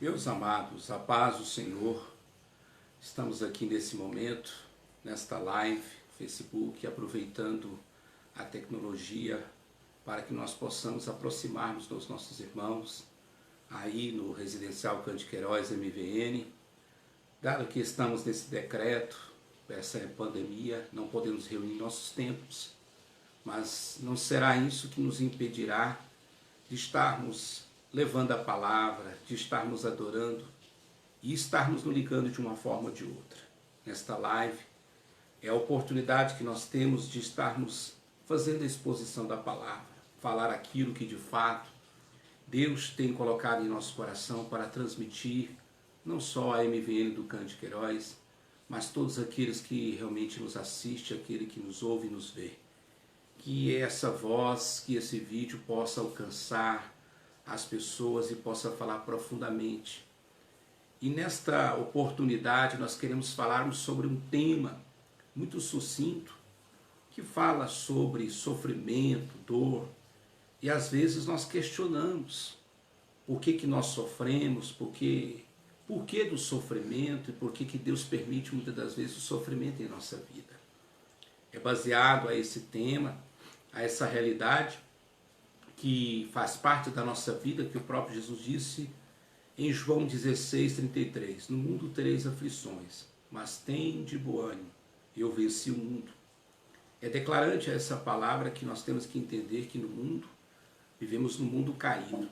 Meus amados, a paz do Senhor, estamos aqui nesse momento, nesta live, Facebook, aproveitando a tecnologia para que nós possamos aproximarmos dos nossos irmãos aí no Residencial Cândido Queiroz MVN. Dado que estamos nesse decreto, essa pandemia, não podemos reunir nossos tempos, mas não será isso que nos impedirá de estarmos levando a palavra, de estarmos adorando e estarmos nos ligando de uma forma ou de outra. Nesta live é a oportunidade que nós temos de estarmos fazendo a exposição da palavra, falar aquilo que de fato Deus tem colocado em nosso coração para transmitir não só a MVN do Cândido Queiroz, mas todos aqueles que realmente nos assistem, aquele que nos ouve e nos vê. Que essa voz, que esse vídeo possa alcançar as pessoas e possa falar profundamente. E nesta oportunidade nós queremos falarmos sobre um tema muito sucinto, que fala sobre sofrimento, dor, e às vezes nós questionamos por que nós sofremos, por que do sofrimento e por que Deus permite muitas das vezes o sofrimento em nossa vida. É baseado a esse tema, a essa realidade que faz parte da nossa vida, que o próprio Jesus disse em João 16:33, no mundo tereis aflições, mas tende bom ânimo, eu venci o mundo. É declarante essa palavra que nós temos que entender que no mundo, vivemos no mundo caído.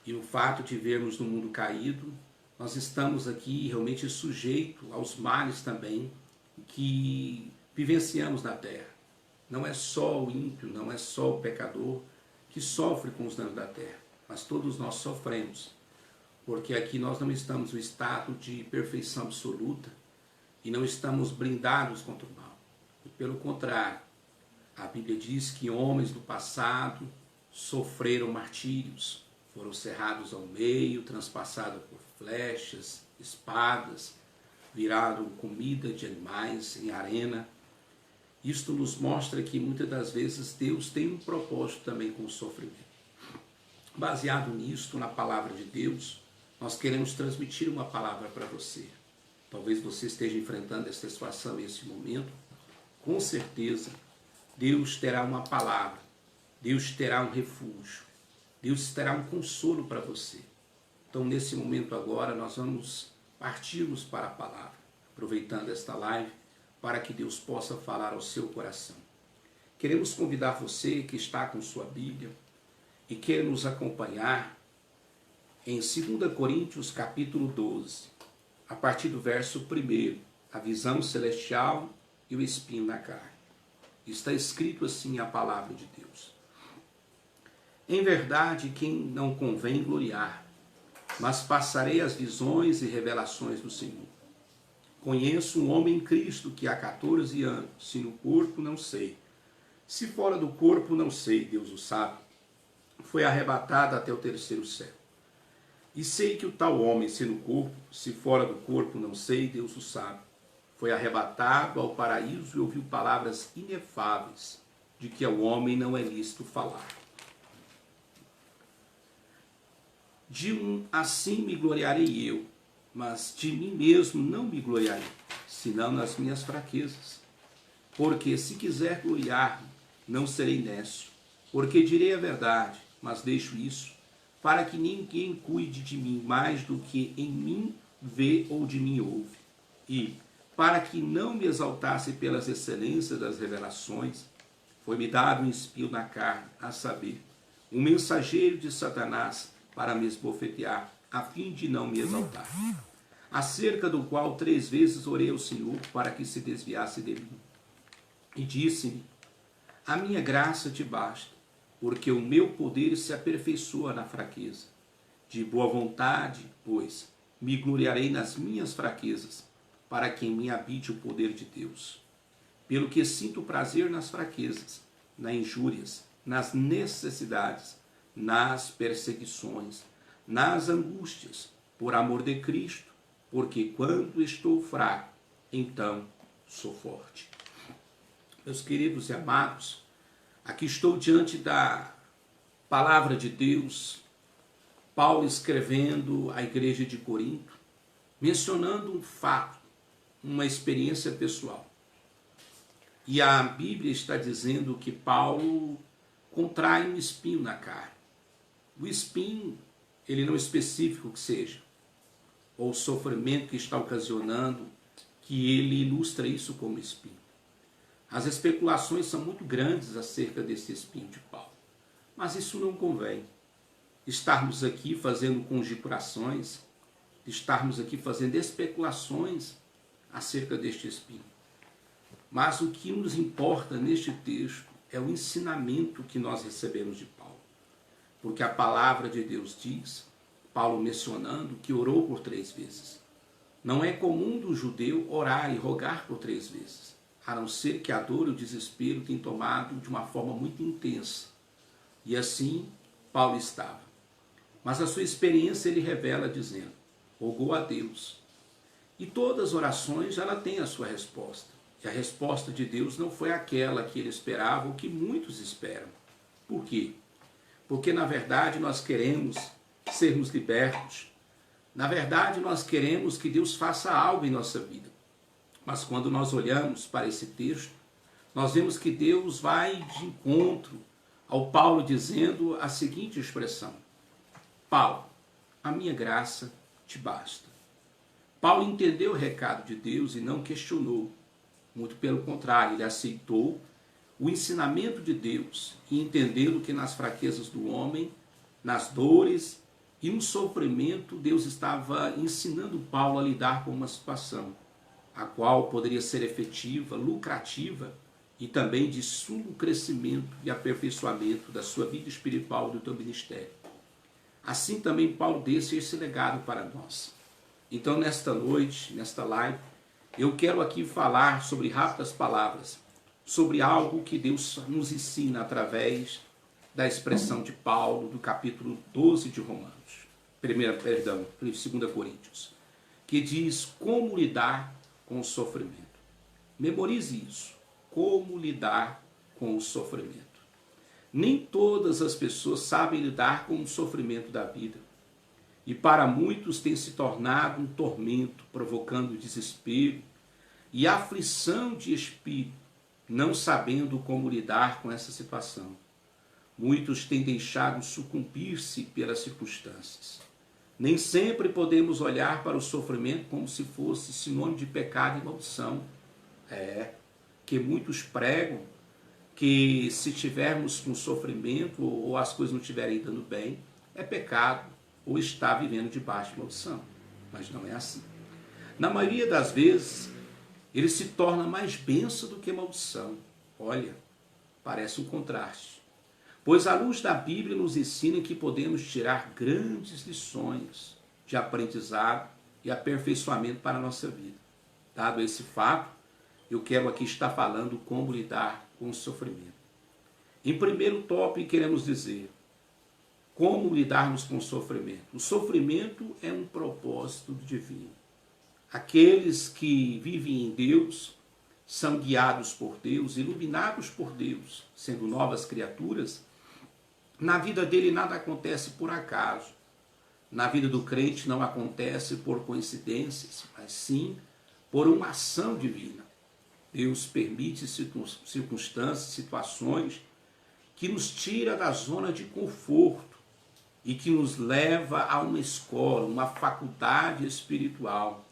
E o fato de vivermos no mundo caído, nós estamos aqui realmente sujeitos aos males também que vivenciamos na terra. Não é só o ímpio, não é só o pecador que sofre com os danos da terra, mas todos nós sofremos, porque aqui nós não estamos no estado de perfeição absoluta e não estamos blindados contra o mal. E pelo contrário, a Bíblia diz que homens do passado sofreram martírios, foram cerrados ao meio, transpassados por flechas, espadas, viraram comida de animais em arena. Isto nos mostra que muitas das vezes Deus tem um propósito também com o sofrimento. Baseado nisto, na palavra de Deus, nós queremos transmitir uma palavra para você. Talvez você esteja enfrentando esta situação nesse momento. Com certeza, Deus terá uma palavra, Deus terá um refúgio, Deus terá um consolo para você. Então, nesse momento agora, nós vamos partirmos para a palavra, aproveitando esta live, para que Deus possa falar ao seu coração. Queremos convidar você que está com sua Bíblia e quer nos acompanhar em 2 Coríntios capítulo 12, a partir do verso 1, a visão celestial e o espinho na carne. Está escrito assim a palavra de Deus. Em verdade, quem não convém gloriar, mas passarei as visões e revelações do Senhor. Conheço um homem em Cristo que há 14 anos, se no corpo não sei, se fora do corpo não sei, Deus o sabe, foi arrebatado até o terceiro céu. E sei que o tal homem, se no corpo, se fora do corpo não sei, Deus o sabe, foi arrebatado ao paraíso e ouviu palavras inefáveis, de que ao homem não é lícito falar. De um assim me gloriarei eu, mas de mim mesmo não me gloriarei, senão nas minhas fraquezas. Porque se quiser gloriar-me, não serei nécio, porque direi a verdade, mas deixo isso, para que ninguém cuide de mim mais do que em mim vê ou de mim ouve. E, para que não me exaltasse pelas excelências das revelações, foi-me dado um espinho na carne, a saber, um mensageiro de Satanás para me esbofetear, a fim de não me exaltar, acerca do qual 3 vezes orei ao Senhor para que se desviasse de mim. E disse-me, a minha graça te basta, porque o meu poder se aperfeiçoa na fraqueza. De boa vontade, pois, me gloriarei nas minhas fraquezas, para que em mim habite o poder de Deus. Pelo que sinto prazer nas fraquezas, nas injúrias, nas necessidades, nas perseguições, nas angústias, por amor de Cristo, porque quando estou fraco, então sou forte. Meus queridos e amados, aqui estou diante da palavra de Deus Paulo escrevendo à igreja de Corinto, mencionando um fato, uma experiência pessoal. E a Bíblia está dizendo que Paulo contrai um espinho na carne. O espinho, ele não é específico que seja, ou o sofrimento que está ocasionando, que ele ilustra isso como espinho. As especulações são muito grandes acerca desse espinho de Paulo, mas isso não convém. Estarmos aqui fazendo conjecturações, estarmos aqui fazendo especulações acerca deste espinho. Mas o que nos importa neste texto é o ensinamento que nós recebemos de Paulo. Porque a palavra de Deus diz, Paulo mencionando, que orou por 3 vezes. Não é comum do judeu orar e rogar por 3 vezes, a não ser que a dor e o desespero tenham tomado de uma forma muito intensa. E assim Paulo estava. Mas a sua experiência ele revela dizendo, rogou a Deus. E todas as orações ela tem a sua resposta. E a resposta de Deus não foi aquela que ele esperava ou que muitos esperam. Por quê? Porque na verdade nós queremos sermos libertos. Na verdade nós queremos que Deus faça algo em nossa vida. Mas quando nós olhamos para esse texto, nós vemos que Deus vai de encontro ao Paulo dizendo a seguinte expressão: Paulo, a minha graça te basta. Paulo entendeu o recado de Deus e não questionou. Muito pelo contrário, ele aceitou o ensinamento de Deus e entendendo que nas fraquezas do homem, nas dores e no sofrimento, Deus estava ensinando Paulo a lidar com uma situação, a qual poderia ser efetiva, lucrativa e também de sumo crescimento e aperfeiçoamento da sua vida espiritual e do teu ministério. Assim também Paulo deixa esse legado para nós. Então nesta noite, nesta live, eu quero aqui falar sobre rápidas palavras, sobre algo que Deus nos ensina através da expressão de Paulo, do capítulo 12 de Romanos, 2 Coríntios, que diz como lidar com o sofrimento. Memorize isso, como lidar com o sofrimento. Nem todas as pessoas sabem lidar com o sofrimento da vida. E para muitos tem se tornado um tormento, provocando desespero e aflição de espírito, não sabendo como lidar com essa situação. Muitos têm deixado sucumbir-se pelas circunstâncias. Nem sempre podemos olhar para o sofrimento como se fosse sinônimo de pecado e maldição. Que muitos pregam que se tivermos com sofrimento ou as coisas não estiverem dando bem, é pecado ou está vivendo debaixo de maldição. Mas não é assim. Na maioria das vezes, ele se torna mais bênção do que maldição. Olha, parece um contraste. Pois a luz da Bíblia nos ensina que podemos tirar grandes lições de aprendizado e aperfeiçoamento para a nossa vida. Dado esse fato, eu quero aqui estar falando como lidar com o sofrimento. Em primeiro tópico, queremos dizer como lidarmos com o sofrimento. O sofrimento é um propósito divino. Aqueles que vivem em Deus são guiados por Deus, iluminados por Deus, sendo novas criaturas. Na vida dele nada acontece por acaso. Na vida do crente não acontece por coincidências, mas sim por uma ação divina. Deus permite circunstâncias, situações que nos tira da zona de conforto e que nos leva a uma escola, uma faculdade espiritual,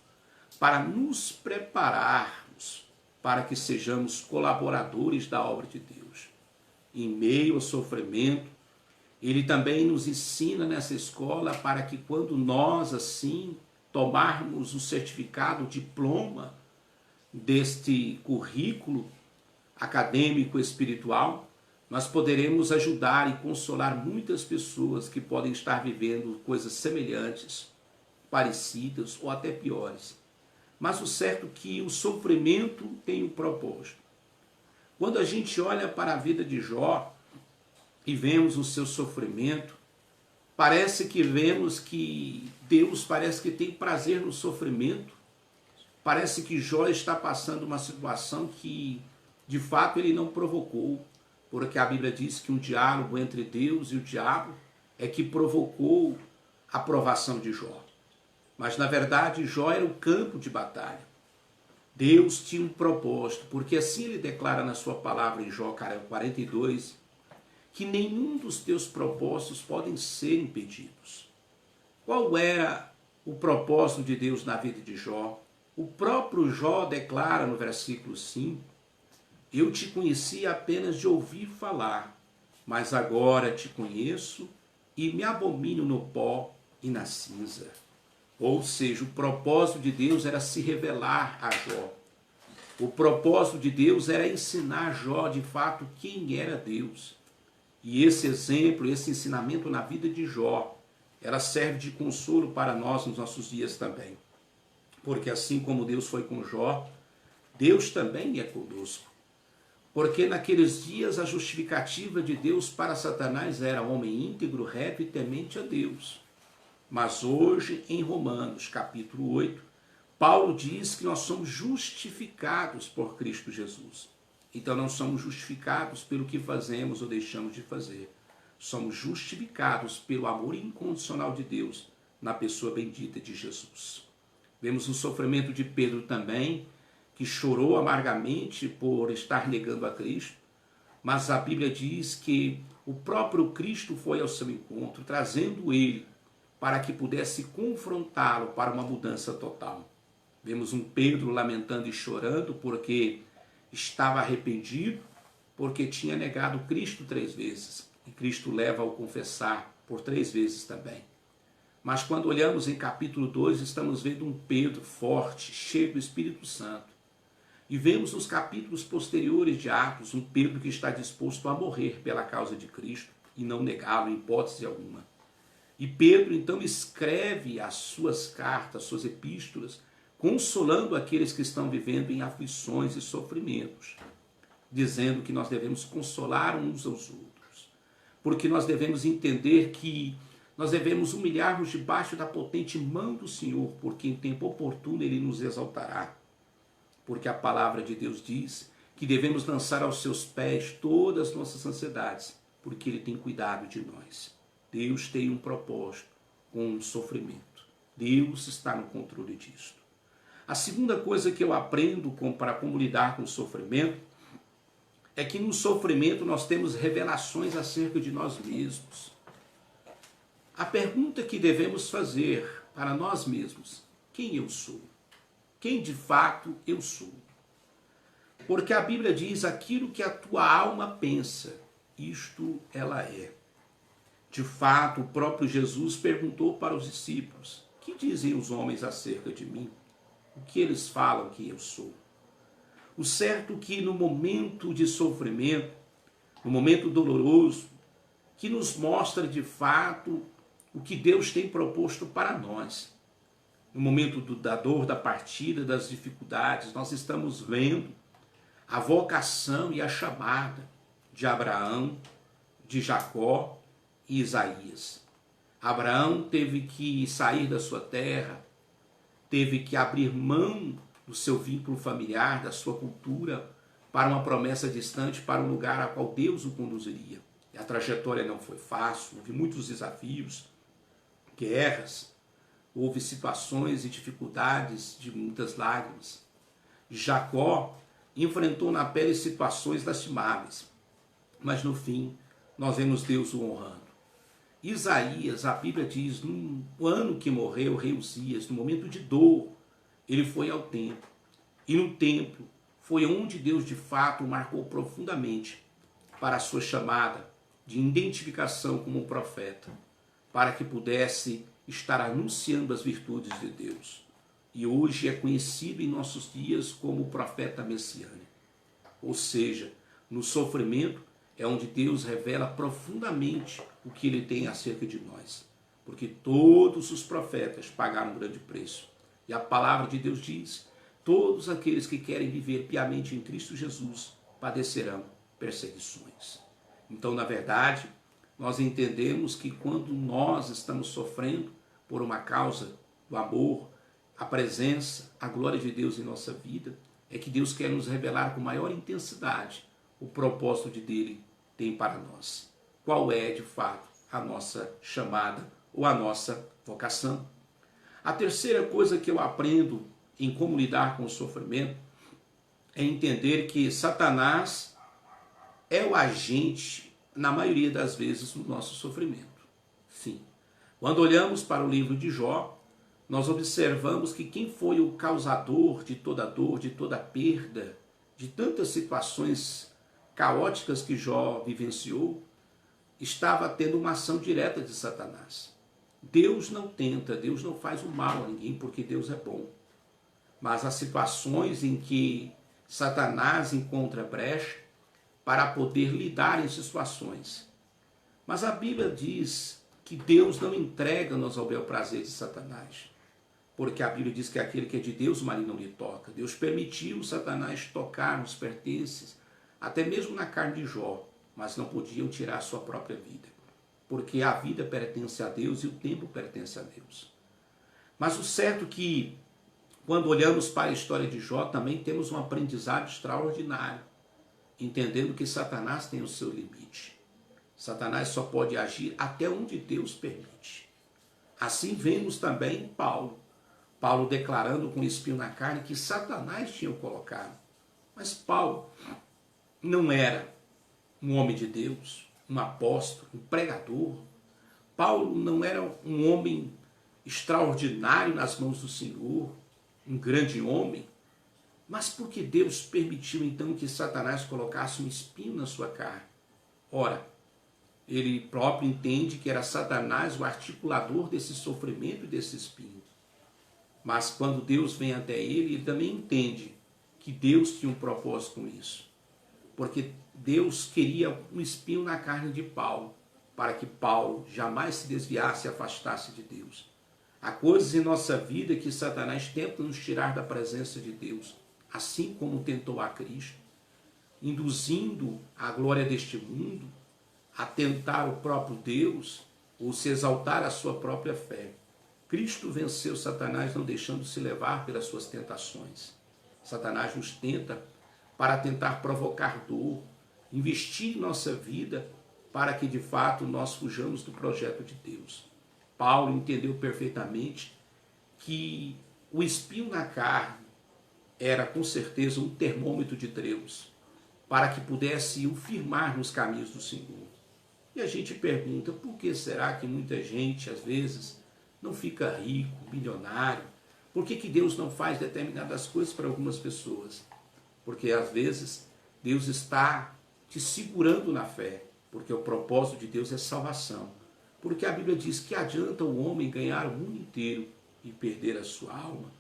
para nos prepararmos para que sejamos colaboradores da obra de Deus. Em meio ao sofrimento, ele também nos ensina nessa escola para que quando nós assim tomarmos o certificado, o diploma deste currículo acadêmico espiritual, nós poderemos ajudar e consolar muitas pessoas que podem estar vivendo coisas semelhantes, parecidas ou até piores. Mas o certo é que o sofrimento tem um propósito. Quando a gente olha para a vida de Jó e vemos o seu sofrimento, parece que vemos que Deus parece que tem prazer no sofrimento. Parece que Jó está passando uma situação que de fato ele não provocou. Porque a Bíblia diz que um diálogo entre Deus e o diabo é que provocou a provação de Jó. Mas na verdade Jó era o campo de batalha. Deus tinha um propósito, porque assim ele declara na sua palavra em Jó 42, que nenhum dos teus propósitos podem ser impedidos. Qual era o propósito de Deus na vida de Jó? O próprio Jó declara no versículo 5, eu te conheci apenas de ouvir falar, mas agora te conheço e me abomino no pó e na cinza. Ou seja, o propósito de Deus era se revelar a Jó. O propósito de Deus era ensinar Jó de fato quem era Deus. E esse exemplo, esse ensinamento na vida de Jó, ela serve de consolo para nós nos nossos dias também. Porque assim como Deus foi com Jó, Deus também é conosco. Porque naqueles dias a justificativa de Deus para Satanás era homem íntegro, reto e temente a Deus. Mas hoje, em Romanos, capítulo 8, Paulo diz que nós somos justificados por Cristo Jesus. Então não somos justificados pelo que fazemos ou deixamos de fazer. Somos justificados pelo amor incondicional de Deus na pessoa bendita de Jesus. Vemos o sofrimento de Pedro também, que chorou amargamente por estar negando a Cristo, mas a Bíblia diz que o próprio Cristo foi ao seu encontro, trazendo ele para que pudesse confrontá-lo para uma mudança total. Vemos um Pedro lamentando e chorando porque estava arrependido, porque tinha negado Cristo 3 vezes, e Cristo leva ao confessar por 3 vezes também. Mas quando olhamos em capítulo 2, estamos vendo um Pedro forte, cheio do Espírito Santo. E vemos nos capítulos posteriores de Atos um Pedro que está disposto a morrer pela causa de Cristo e não negá-lo em hipótese alguma. E Pedro então escreve as suas cartas, suas epístolas, consolando aqueles que estão vivendo em aflições e sofrimentos, dizendo que nós devemos consolar uns aos outros, porque nós devemos entender que nós devemos humilhar-nos debaixo da potente mão do Senhor, porque em tempo oportuno Ele nos exaltará. Porque a palavra de Deus diz que devemos lançar aos seus pés todas as nossas ansiedades, porque Ele tem cuidado de nós. Deus tem um propósito com o sofrimento. Deus está no controle disso. A segunda coisa que eu aprendo para como lidar com o sofrimento é que no sofrimento nós temos revelações acerca de nós mesmos. A pergunta que devemos fazer para nós mesmos: quem eu sou? Quem de fato eu sou? Porque a Bíblia diz: aquilo que a tua alma pensa, isto ela é. De fato, o próprio Jesus perguntou para os discípulos: que dizem os homens acerca de mim? O que eles falam que eu sou? O certo é que no momento de sofrimento, no momento doloroso, que nos mostra de fato o que Deus tem proposto para nós. No momento da dor, da partida, das dificuldades, nós estamos vendo a vocação e a chamada de Abraão, de Jacó e Isaías. Abraão teve que sair da sua terra, teve que abrir mão do seu vínculo familiar, da sua cultura, para uma promessa distante, para um lugar a qual Deus o conduziria. E a trajetória não foi fácil, houve muitos desafios, guerras, houve situações e dificuldades de muitas lágrimas. Jacó enfrentou na pele situações lastimáveis, mas no fim nós vemos Deus o honrando. Isaías, a Bíblia diz, no ano que morreu o rei Uzias, no momento de dor, ele foi ao templo. E no templo foi onde Deus de fato o marcou profundamente para a sua chamada de identificação como um profeta, para que pudesse estar anunciando as virtudes de Deus. E hoje é conhecido em nossos dias como o profeta messiânico. Ou seja, no sofrimento é onde Deus revela profundamente o que Ele tem acerca de nós. Porque todos os profetas pagaram um grande preço. E a palavra de Deus diz: todos aqueles que querem viver piamente em Cristo Jesus padecerão perseguições. Então, na verdade, nós entendemos que quando nós estamos sofrendo por uma causa do amor, a presença, a glória de Deus em nossa vida, é que Deus quer nos revelar com maior intensidade o propósito dele tem para nós. Qual é, de fato, a nossa chamada ou a nossa vocação. A terceira coisa que eu aprendo em como lidar com o sofrimento é entender que Satanás é o agente, na maioria das vezes, do nosso sofrimento. Sim. Quando olhamos para o livro de Jó, nós observamos que quem foi o causador de toda dor, de toda perda, de tantas situações caóticas que Jó vivenciou, estava tendo uma ação direta de Satanás. Deus não tenta, Deus não faz o mal a ninguém, porque Deus é bom. Mas há situações em que Satanás encontra brecha para poder lidar em situações. Mas a Bíblia diz que Deus não entrega-nos ao bel prazer de Satanás. Porque a Bíblia diz que aquele que é de Deus, o maligno não lhe toca. Deus permitiu Satanás tocar nos pertences, até mesmo na carne de Jó, mas não podiam tirar a sua própria vida. Porque a vida pertence a Deus e o tempo pertence a Deus. Mas o certo é que, quando olhamos para a história de Jó, também temos um aprendizado extraordinário, entendendo que Satanás tem o seu limite. Satanás só pode agir até onde Deus permite. Assim vemos também Paulo declarando com espinho na carne que Satanás tinha o colocado. Mas Paulo não era um homem de Deus, um apóstolo, um pregador. Paulo não era um homem extraordinário nas mãos do Senhor, um grande homem. Mas por que Deus permitiu então que Satanás colocasse um espinho na sua carne? Ora, ele próprio entende que era Satanás o articulador desse sofrimento e desse espinho. Mas quando Deus vem até ele, ele também entende que Deus tinha um propósito com isso. Porque Deus queria um espinho na carne de Paulo, para que Paulo jamais se desviasse e afastasse de Deus. Há coisas em nossa vida que Satanás tenta nos tirar da presença de Deus, assim como tentou a Cristo, induzindo a glória deste mundo, a tentar o próprio Deus, ou se exaltar a sua própria fé. Cristo venceu Satanás não deixando-se levar pelas suas tentações. Satanás nos tenta para tentar provocar dor, investir em nossa vida para que de fato nós fujamos do projeto de Deus. Paulo entendeu perfeitamente que o espinho na carne era com certeza um termômetro de Deus, para que pudesse o firmar nos caminhos do Senhor. E a gente pergunta, por que será que muita gente às vezes não fica rico, milionário? Por que Deus não faz determinadas coisas para algumas pessoas? Porque às vezes Deus está te segurando na fé, porque o propósito de Deus é salvação. Porque a Bíblia diz que adianta o homem ganhar o mundo inteiro e perder a sua alma,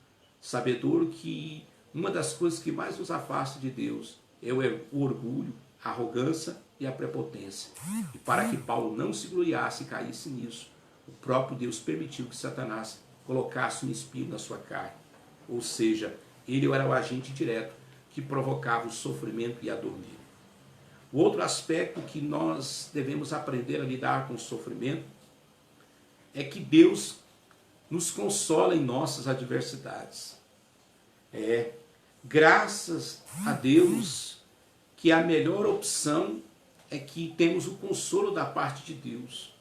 sabedor que uma das coisas que mais nos afasta de Deus é o orgulho, a arrogância e a prepotência. E para que Paulo não se gloriasse e caísse nisso, o próprio Deus permitiu que Satanás colocasse um espinho na sua carne. Ou seja, ele era o agente direto que provocava o sofrimento e a dor nele. O outro aspecto que nós devemos aprender a lidar com o sofrimento é que Deus nos consola em nossas adversidades. Graças a Deus que a melhor opção é que temos o consolo da parte de Deus,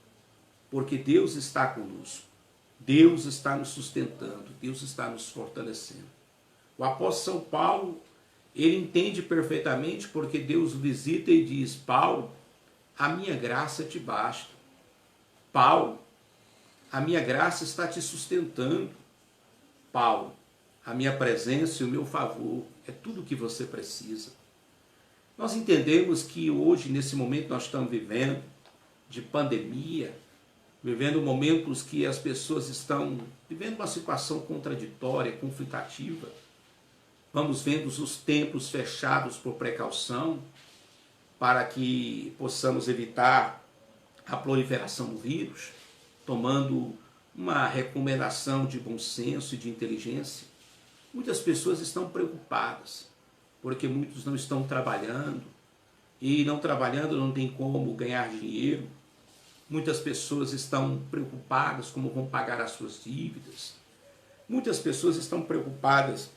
porque Deus está conosco, Deus está nos sustentando, Deus está nos fortalecendo. O apóstolo São Paulo, ele entende perfeitamente, porque Deus o visita e diz: Paulo, a minha graça te basta. Paulo, a minha graça está te sustentando. Paulo, a minha presença e o meu favor é tudo o que você precisa. Nós entendemos que hoje, nesse momento que nós estamos vivendo, de pandemia, vivendo momentos que as pessoas estão vivendo uma situação contraditória, conflitativa. Vamos vendo os templos fechados por precaução, para que possamos evitar a proliferação do vírus, tomando uma recomendação de bom senso e de inteligência. Muitas pessoas estão preocupadas, porque muitos não estão trabalhando, e não trabalhando não tem como ganhar dinheiro. Muitas pessoas estão preocupadas como vão pagar as suas dívidas. Muitas pessoas estão preocupadas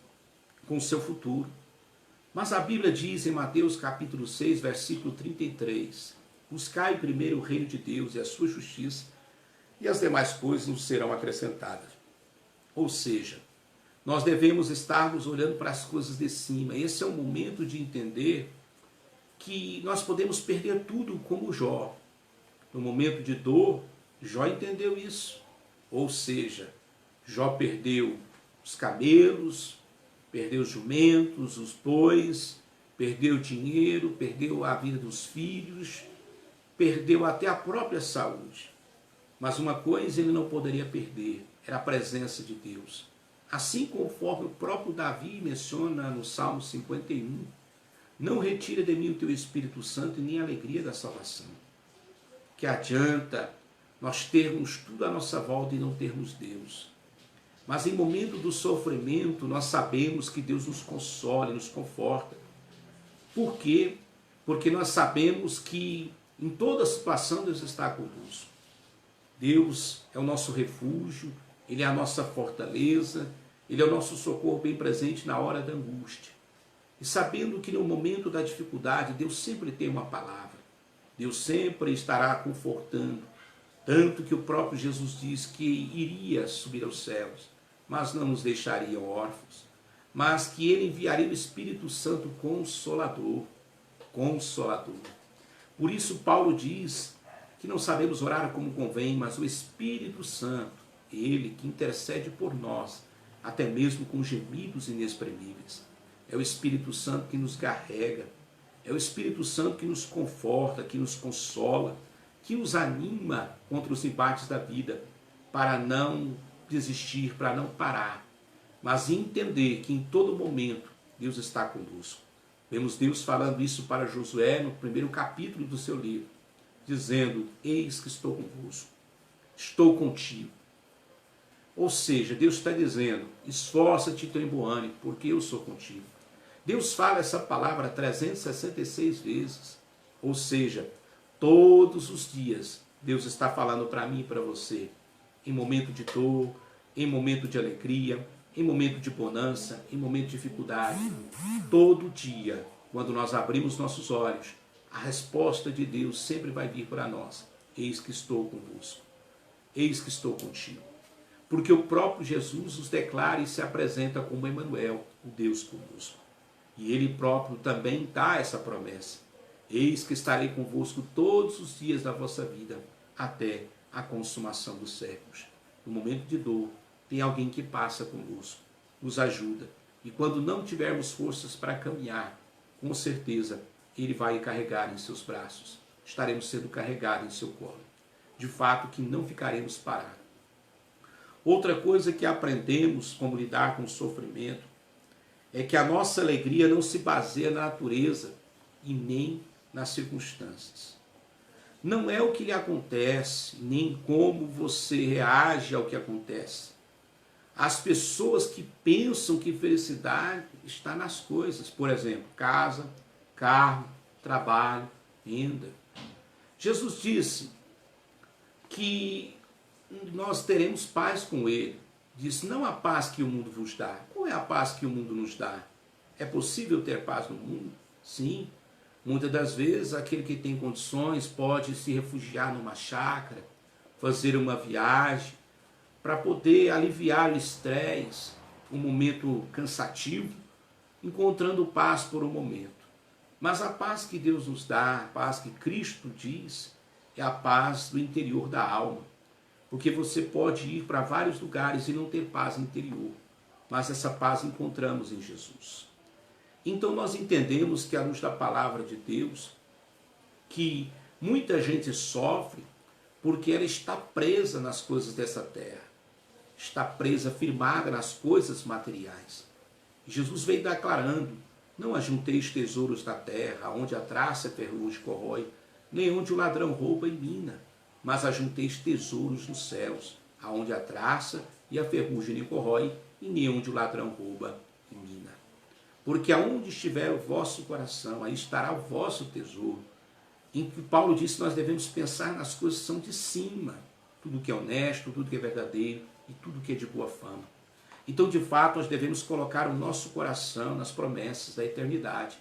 com o seu futuro. Mas a Bíblia diz em Mateus capítulo 6, versículo 33, buscai primeiro o reino de Deus e a sua justiça, e as demais coisas nos serão acrescentadas. Ou seja, nós devemos estarmos olhando para as coisas de cima. Esse é o momento de entender que nós podemos perder tudo como Jó. No momento de dor, Jó entendeu isso. Ou seja, Jó perdeu os camelos, perdeu os jumentos, os bois, perdeu o dinheiro, perdeu a vida dos filhos, perdeu até a própria saúde. Mas uma coisa ele não poderia perder, era a presença de Deus. Assim conforme o próprio Davi menciona no Salmo 51, não retira de mim o teu Espírito Santo e nem a alegria da salvação. Que adianta nós termos tudo à nossa volta e não termos Deus. Mas em momento do sofrimento, nós sabemos que Deus nos consola e nos conforta. Por quê? Porque nós sabemos que em toda situação Deus está conosco. Deus é o nosso refúgio, Ele é a nossa fortaleza, Ele é o nosso socorro bem presente na hora da angústia. E sabendo que no momento da dificuldade, Deus sempre tem uma palavra. Deus sempre estará confortando. Tanto que o próprio Jesus diz que iria subir aos céus, mas não nos deixaria órfãos, mas que Ele enviaria o Espírito Santo Consolador. Consolador. Por isso Paulo diz que não sabemos orar como convém, mas o Espírito Santo, Ele que intercede por nós, até mesmo com gemidos inexprimíveis. É o Espírito Santo que nos carrega, é o Espírito Santo que nos conforta, que nos consola, que nos anima contra os embates da vida, para não desistir, para não parar, mas entender que em todo momento Deus está conosco. Vemos Deus falando isso para Josué no primeiro capítulo do seu livro, dizendo: eis que estou convosco, estou contigo. Ou seja, Deus está dizendo: esforça-te e tem bom ânimo, porque eu sou contigo. Deus fala essa palavra 366 vezes, ou seja, todos os dias Deus está falando para mim e para você, em momento de dor, em momento de alegria, em momento de bonança, em momento de dificuldade. Todo dia, quando nós abrimos nossos olhos, a resposta de Deus sempre vai vir para nós: eis que estou convosco, eis que estou contigo. Porque o próprio Jesus nos declara e se apresenta como Emanuel, o Deus conosco. E Ele próprio também dá essa promessa: eis que estarei convosco todos os dias da vossa vida, até a consumação dos séculos. No momento de dor, tem alguém que passa conosco, nos ajuda. E quando não tivermos forças para caminhar, com certeza Ele vai carregar em seus braços. Estaremos sendo carregados em seu colo. De fato que não ficaremos parados. Outra coisa que aprendemos como lidar com o sofrimento é que a nossa alegria não se baseia na natureza e nem nas circunstâncias. Não é o que lhe acontece, nem como você reage ao que acontece. As pessoas que pensam que felicidade está nas coisas, por exemplo, casa, carro, trabalho, renda. Jesus disse que nós teremos paz com Ele. Diz: não a paz que o mundo vos dá. Qual é a paz que o mundo nos dá? É possível ter paz no mundo? Sim. Muitas das vezes, aquele que tem condições pode se refugiar numa chácara, fazer uma viagem, para poder aliviar o estresse, um momento cansativo, encontrando paz por um momento. Mas a paz que Deus nos dá, a paz que Cristo diz, é a paz do interior da alma. Porque você pode ir para vários lugares e não ter paz interior, mas essa paz encontramos em Jesus. Então nós entendemos que à luz da palavra de Deus, que muita gente sofre porque ela está presa nas coisas dessa terra, está presa, firmada nas coisas materiais. Jesus veio declarando: não ajunteis tesouros da terra, onde a traça e a ferrugem corrói, nem onde o ladrão rouba e mina, mas ajunteis tesouros nos céus, aonde a traça e a ferrugem nem corrói, e nem onde o ladrão rouba e mina. Porque aonde estiver o vosso coração, aí estará o vosso tesouro. Em que Paulo disse que nós devemos pensar nas coisas que são de cima, tudo que é honesto, tudo que é verdadeiro e tudo que é de boa fama. Então, de fato, nós devemos colocar o nosso coração nas promessas da eternidade.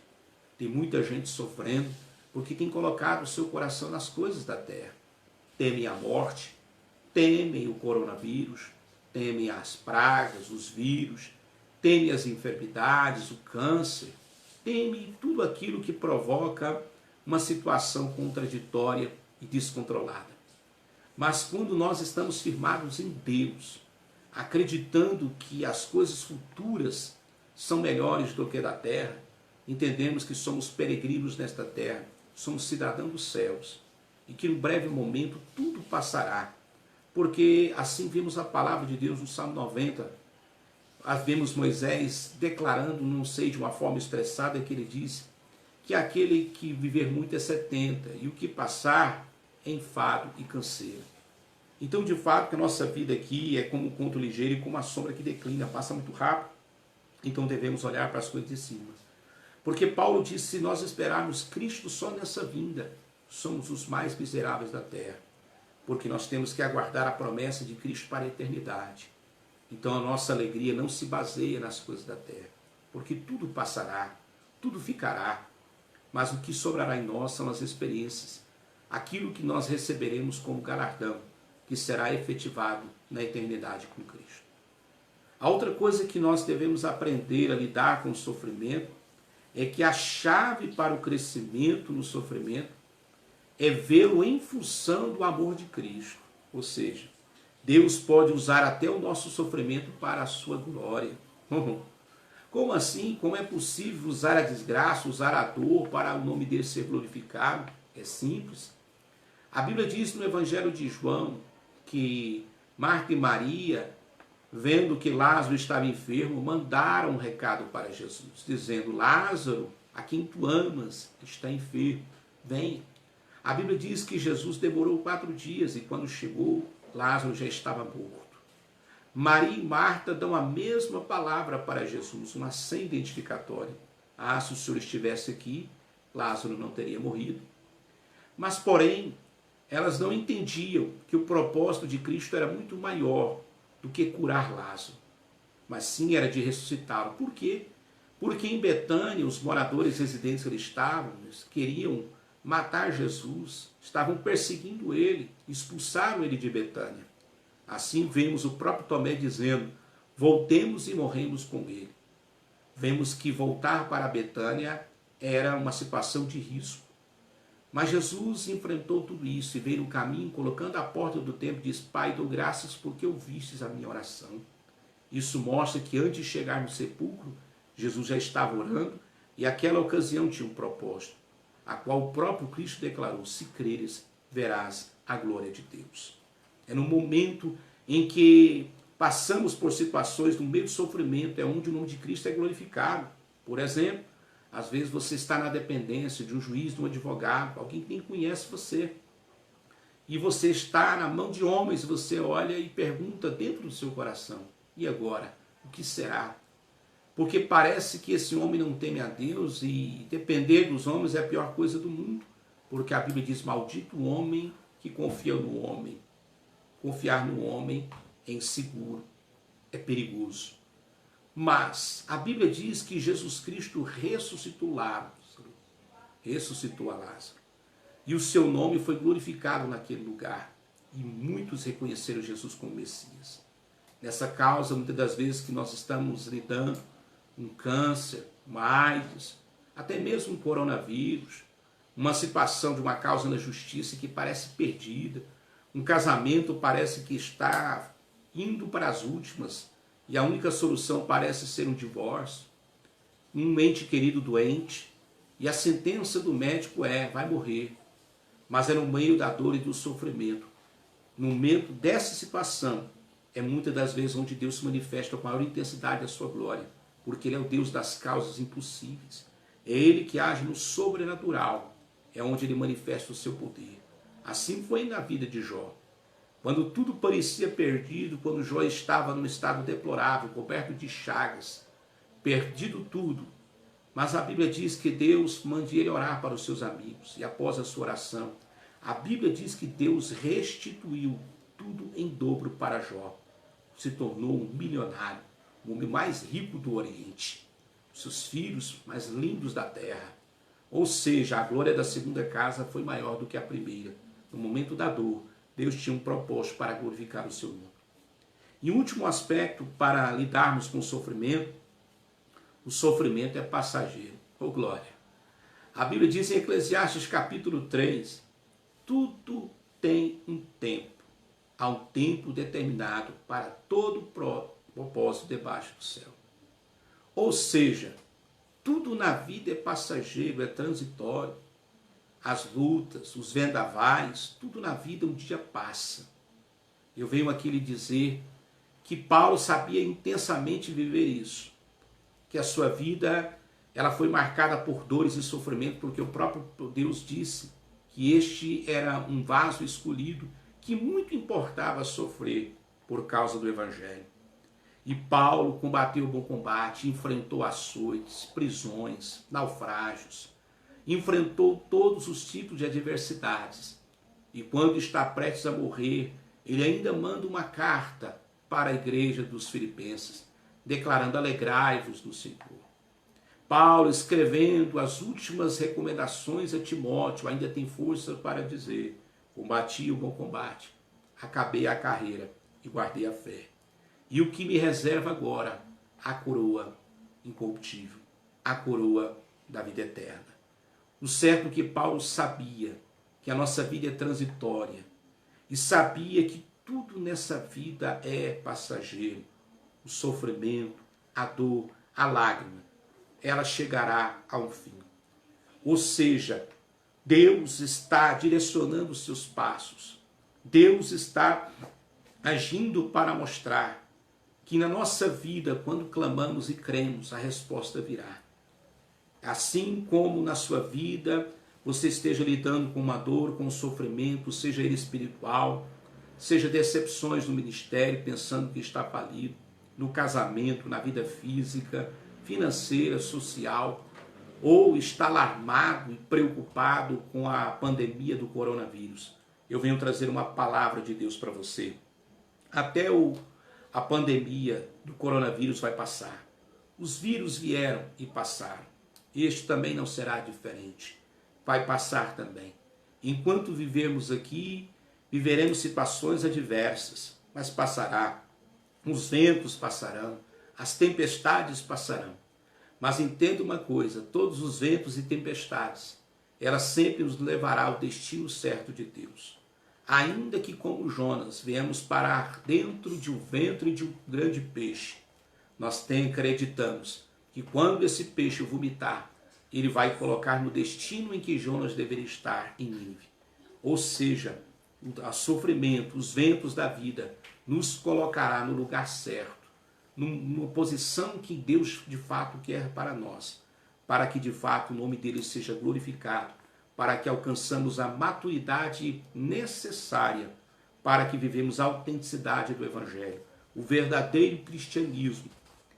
Tem muita gente sofrendo porque tem colocado o seu coração nas coisas da terra. Temem a morte, temem o coronavírus, temem as pragas, os vírus, temem as enfermidades, o câncer, temem tudo aquilo que provoca uma situação contraditória e descontrolada. Mas quando nós estamos firmados em Deus, acreditando que as coisas futuras são melhores do que da terra, entendemos que somos peregrinos nesta terra, somos cidadãos dos céus, e que no breve momento tudo passará, porque assim vimos a palavra de Deus no Salmo 90, vemos Moisés declarando, não sei, de uma forma estressada, que ele disse que aquele que viver muito é 70, e o que passar é enfado e canseira. Então, de fato, que a nossa vida aqui é como um conto ligeiro e como a sombra que declina, passa muito rápido. Então devemos olhar para as coisas de cima. Porque Paulo disse, se nós esperarmos Cristo só nessa vinda, somos os mais miseráveis da terra. Porque nós temos que aguardar a promessa de Cristo para a eternidade. Então a nossa alegria não se baseia nas coisas da terra. Porque tudo passará, tudo ficará. Mas o que sobrará em nós são as experiências. Aquilo que nós receberemos como galardão, que será efetivado na eternidade com Cristo. A outra coisa que nós devemos aprender a lidar com o sofrimento é que a chave para o crescimento no sofrimento é vê-lo em função do amor de Cristo. Ou seja, Deus pode usar até o nosso sofrimento para a sua glória. Como assim? Como é possível usar a desgraça, usar a dor para o nome dele ser glorificado? É simples. A Bíblia diz no Evangelho de João que Marta e Maria, vendo que Lázaro estava enfermo, mandaram um recado para Jesus, dizendo, Lázaro, a quem tu amas, está enfermo, vem. A Bíblia diz que Jesus demorou 4 dias e quando chegou, Lázaro já estava morto. Maria e Marta dão a mesma palavra para Jesus, uma senha identificatória. Ah, se o Senhor estivesse aqui, Lázaro não teria morrido. Mas, porém, elas não entendiam que o propósito de Cristo era muito maior do que curar Lázaro, mas sim era de ressuscitá-lo. Por quê? Porque em Betânia, os moradores residentes que ali estavam, queriam matar Jesus, estavam perseguindo ele, expulsaram ele de Betânia. Assim vemos o próprio Tomé dizendo, voltemos e morremos com ele. Vemos que voltar para Betânia era uma situação de risco. Mas Jesus enfrentou tudo isso e veio no caminho, colocando à porta do templo, e diz, Pai, dou graças porque ouvistes a minha oração. Isso mostra que antes de chegar no sepulcro, Jesus já estava orando e aquela ocasião tinha um propósito, a qual o próprio Cristo declarou, se creres, verás a glória de Deus. É no momento em que passamos por situações no meio do sofrimento, é onde o nome de Cristo é glorificado. Por exemplo, às vezes você está na dependência de um juiz, de um advogado, alguém que nem conhece você. E você está na mão de homens, você olha e pergunta dentro do seu coração, e agora? O que será? Porque parece que esse homem não teme a Deus e depender dos homens é a pior coisa do mundo. Porque a Bíblia diz, maldito o homem que confia no homem. Confiar no homem é inseguro, é perigoso. Mas a Bíblia diz que Jesus Cristo ressuscitou Lázaro, ressuscitou a Lázaro. E o seu nome foi glorificado naquele lugar. E muitos reconheceram Jesus como Messias. Nessa causa, muitas das vezes que nós estamos lidando com câncer, uma AIDS, até mesmo um coronavírus, uma situação de uma causa na justiça que parece perdida, um casamento parece que está indo para as últimas, e a única solução parece ser um divórcio, um ente querido doente, e a sentença do médico é, vai morrer. Mas é no meio da dor e do sofrimento, no momento dessa situação, é muitas das vezes onde Deus se manifesta com a maior intensidade da sua glória, porque Ele é o Deus das causas impossíveis. É Ele que age no sobrenatural, é onde Ele manifesta o seu poder. Assim foi na vida de Jó. Quando tudo parecia perdido, quando Jó estava num estado deplorável, coberto de chagas, perdido tudo. Mas a Bíblia diz que Deus mande ele orar para os seus amigos. E após a sua oração, a Bíblia diz que Deus restituiu tudo em dobro para Jó. Se tornou um milionário, o homem mais rico do Oriente. Seus filhos mais lindos da terra. Ou seja, a glória da segunda casa foi maior do que a primeira. No momento da dor, Deus tinha um propósito para glorificar o seu nome. E o último aspecto para lidarmos com o sofrimento é passageiro. Oh glória! A Bíblia diz em Eclesiastes capítulo 3, tudo tem um tempo. Há um tempo determinado para todo propósito debaixo do céu. Ou seja, tudo na vida é passageiro, é transitório. As lutas, os vendavais, tudo na vida um dia passa. Eu venho aqui lhe dizer que Paulo sabia intensamente viver isso. Que a sua vida ela foi marcada por dores e sofrimento, porque o próprio Deus disse que este era um vaso escolhido que muito importava sofrer por causa do Evangelho. E Paulo combateu o bom combate, enfrentou açoites, prisões, naufrágios, enfrentou todos os tipos de adversidades. E quando está prestes a morrer, ele ainda manda uma carta para a igreja dos Filipenses, declarando: alegrai-vos no Senhor. Paulo, escrevendo as últimas recomendações a Timóteo, ainda tem força para dizer: combati o bom combate, acabei a carreira e guardei a fé. E o que me reserva agora? A coroa incorruptível, a coroa da vida eterna. O certo é que Paulo sabia que a nossa vida é transitória e sabia que tudo nessa vida é passageiro. O sofrimento, a dor, a lágrima, ela chegará a um fim. Ou seja, Deus está direcionando os seus passos. Deus está agindo para mostrar que na nossa vida, quando clamamos e cremos, a resposta virá. Assim como na sua vida você esteja lidando com uma dor, com um sofrimento, seja ele espiritual, seja decepções no ministério, pensando que está falido, no casamento, na vida física, financeira, social, ou está alarmado e preocupado com a pandemia do coronavírus. Eu venho trazer uma palavra de Deus para você. Até a pandemia do coronavírus vai passar. Os vírus vieram e passaram. Este também não será diferente. Vai passar também. Enquanto vivermos aqui, viveremos situações adversas, mas passará. Os ventos passarão, as tempestades passarão. Mas entenda uma coisa, todos os ventos e tempestades, ela sempre nos levará ao destino certo de Deus. Ainda que como Jonas viemos parar dentro de um ventre de um grande peixe, nós acreditamos que quando esse peixe vomitar, ele vai colocar no destino em que Jonas deveria estar, em Nínive. Ou seja, o sofrimento, os ventos da vida, nos colocará no lugar certo, numa posição que Deus de fato quer para nós, para que de fato o nome dele seja glorificado, para que alcançamos a maturidade necessária para que vivemos a autenticidade do Evangelho, o verdadeiro cristianismo,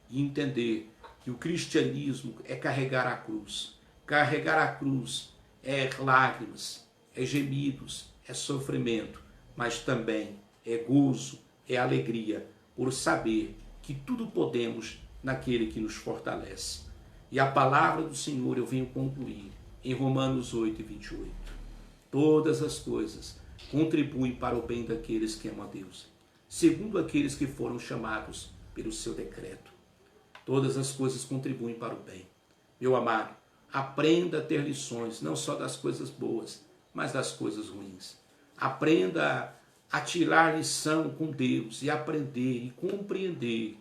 e entender que o cristianismo é carregar a cruz. Carregar a cruz é lágrimas, é gemidos, é sofrimento, mas também é gozo, é alegria, por saber que tudo podemos naquele que nos fortalece. E a palavra do Senhor eu venho concluir em Romanos 8:28. Todas as coisas contribuem para o bem daqueles que amam a Deus, segundo aqueles que foram chamados pelo seu decreto. Todas as coisas contribuem para o bem. Meu amado, aprenda a ter lições, não só das coisas boas, mas das coisas ruins. Aprenda a tirar lição com Deus e aprender e compreender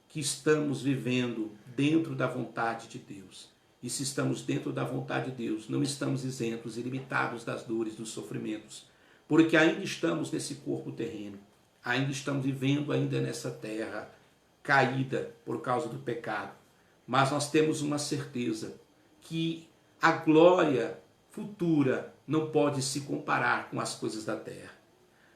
que estamos vivendo dentro da vontade de Deus. E se estamos dentro da vontade de Deus, não estamos isentos e limitados das dores, dos sofrimentos, porque ainda estamos nesse corpo terreno, ainda estamos vivendo ainda nessa terra caída por causa do pecado. Mas nós temos uma certeza que a glória futura não pode se comparar com as coisas da terra.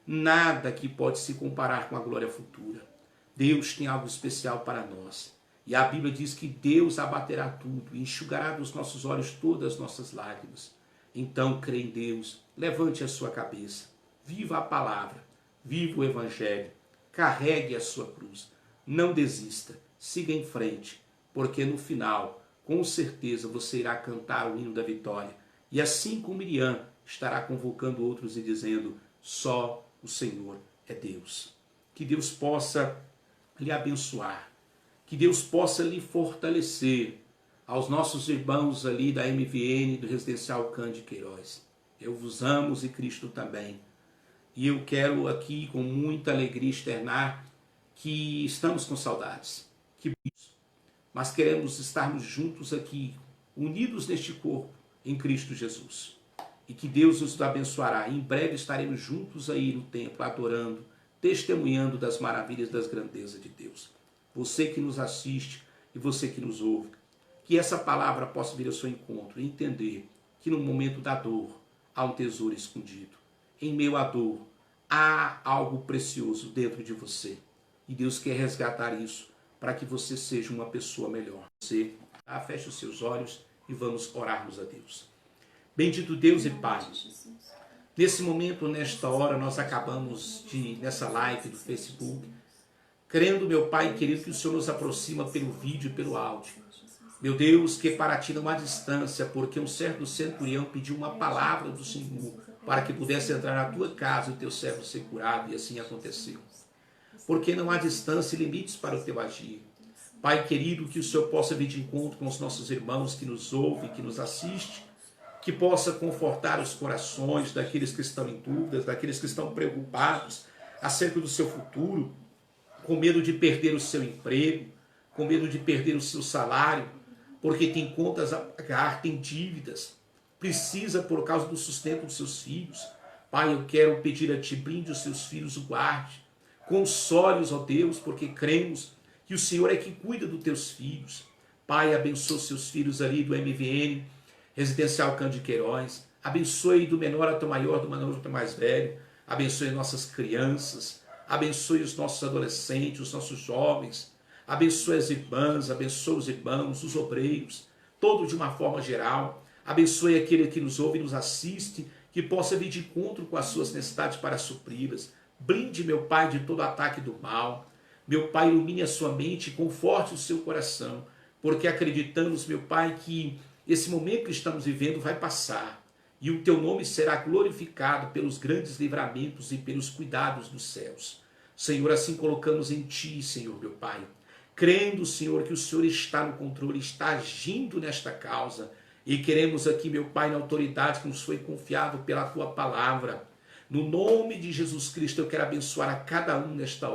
Nada que pode se comparar com a glória futura. Deus tem algo especial para nós. E a Bíblia diz que Deus abaterá tudo e enxugará dos nossos olhos todas as nossas lágrimas. Então, crê em Deus, levante a sua cabeça, viva a palavra, viva o Evangelho, carregue a sua cruz, não desista, siga em frente, porque no final, com certeza, você irá cantar o hino da vitória. E assim como Miriam estará convocando outros e dizendo: só o Senhor é Deus. Que Deus possa lhe abençoar, que Deus possa lhe fortalecer, aos nossos irmãos ali da MVN, do Residencial Cândido Queiroz. Eu vos amo e Cristo também. E eu quero aqui com muita alegria externar que estamos com saudades, mas queremos estarmos juntos aqui, unidos neste corpo, em Cristo Jesus. E que Deus nos abençoará. Em breve estaremos juntos aí no templo, adorando, testemunhando das maravilhas, das grandezas de Deus. Você que nos assiste e você que nos ouve, que essa palavra possa vir ao seu encontro e entender que no momento da dor há um tesouro escondido. Em meio à dor há algo precioso dentro de você. E Deus quer resgatar isso para que você seja uma pessoa melhor. Você feche os seus olhos e vamos orarmos a Deus. Bendito Deus e Pai, nesse momento, nesta hora, nós acabamos nessa live do Facebook, crendo, meu Pai querido, que o Senhor nos aproxima pelo vídeo e pelo áudio. Meu Deus, que para ti não há distância, porque um certo centurião pediu uma palavra do Senhor para que pudesse entrar na tua casa e o teu servo ser curado, e assim aconteceu. Porque não há distância e limites para o teu agir. Pai querido, que o Senhor possa vir de encontro com os nossos irmãos que nos ouvem, que nos assistem, que possa confortar os corações daqueles que estão em dúvidas, daqueles que estão preocupados acerca do seu futuro, com medo de perder o seu emprego, com medo de perder o seu salário, porque tem contas a pagar, tem dívidas, precisa por causa do sustento dos seus filhos. Pai, eu quero pedir a ti, brinde os seus filhos, o guarde, console-os, ó Deus, porque cremos que o Senhor é que cuida dos teus filhos. Pai, abençoe os seus filhos ali do MVN, Residencial Cândido Queiroz, abençoe do menor ao maior, do menor ao mais velho, abençoe nossas crianças, abençoe os nossos adolescentes, os nossos jovens, abençoe as irmãs, abençoe os irmãos, os obreiros, todo de uma forma geral, abençoe aquele que nos ouve e nos assiste, que possa vir de encontro com as suas necessidades para supri-las. Blinde, meu Pai, de todo ataque do mal. Meu Pai, ilumine a sua mente e conforte o seu coração, porque acreditamos, meu Pai, que esse momento que estamos vivendo vai passar e o teu nome será glorificado pelos grandes livramentos e pelos cuidados dos céus. Senhor, assim colocamos em ti, Senhor, meu Pai, crendo, Senhor, que o Senhor está no controle, está agindo nesta causa, e queremos aqui, meu Pai, na autoridade que nos foi confiado pela tua palavra, no nome de Jesus Cristo, eu quero abençoar a cada um nesta hora.